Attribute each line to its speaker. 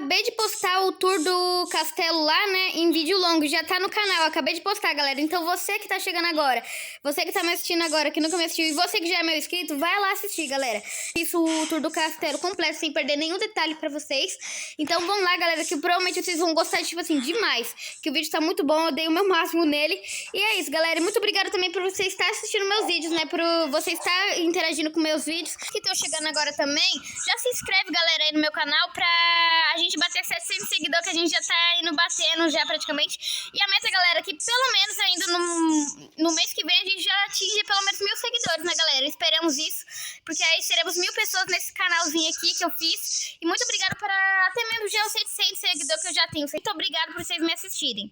Speaker 1: acabei de postar o tour do castelo lá, né, em vídeo longo, já tá no canal, acabei de postar, galera. Então você que tá chegando agora, você que tá me assistindo agora, que nunca me assistiu, e você que já é meu inscrito, vai lá assistir, galera. Fiz o tour do castelo completo, sem perder nenhum detalhe pra vocês. Então vão lá, galera, que provavelmente vocês vão gostar, tipo assim, demais. Que o vídeo tá muito bom, eu dei o meu máximo nele. E é isso, galera. Muito obrigada também por você estar assistindo meus vídeos, né, por você estar interagindo com meus vídeos. Que estão chegando agora também, já se inscreve, galera, aí no meu canal pra a gente bater 700 seguidores, que a gente já tá indo batendo já praticamente. E a meta, galera, que pelo menos ainda no mês que vem a gente já atinge pelo menos 1000 seguidores, né, galera? Esperamos isso, porque aí seremos 1000 pessoas nesse canalzinho aqui que eu fiz. E muito obrigada para até mesmo já os 700 seguidores que eu já tenho. Muito obrigada por vocês me assistirem.